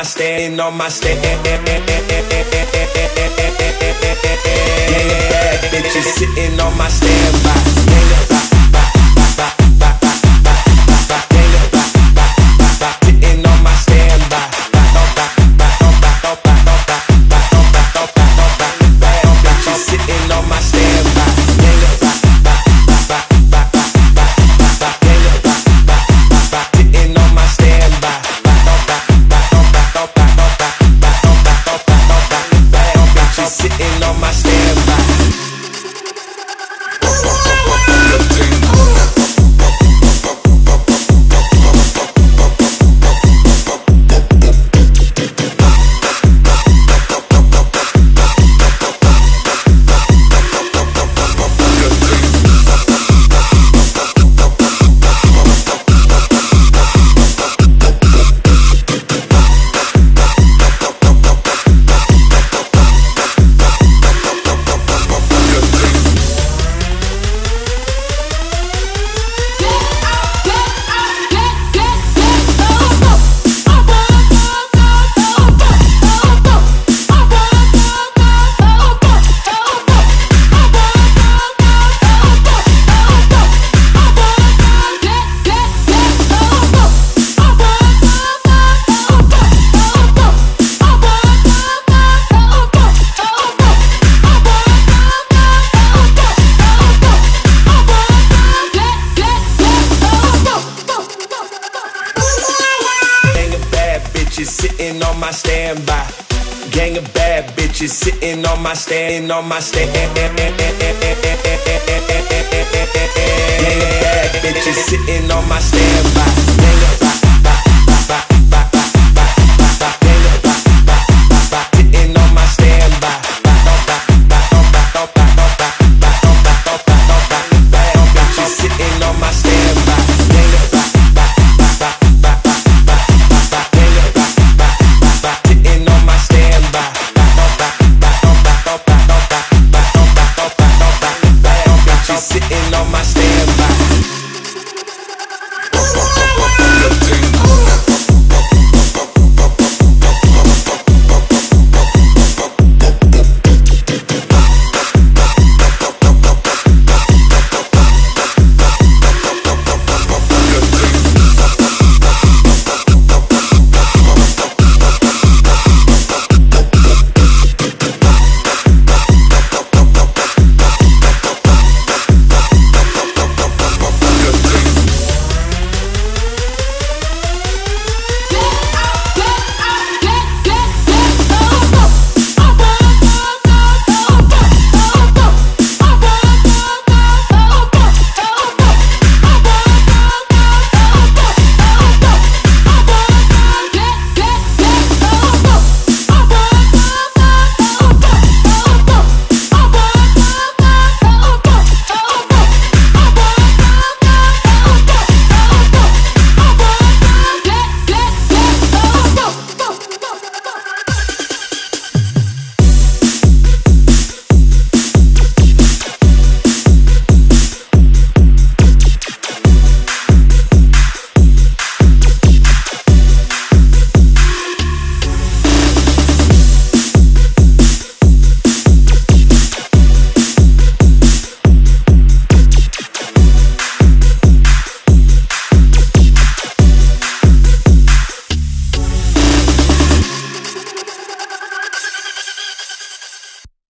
my stand, on my stand. Gang of bad bitches sitting on my standby. Sitting on my standby. Bitches sitting on my standby. Sitting on my standby. Bitches sitting on my standby. Sitting on my standby. Gang of bad bitches sitting on my stand, on my stand. Gang of bad bitches sitting on my standby.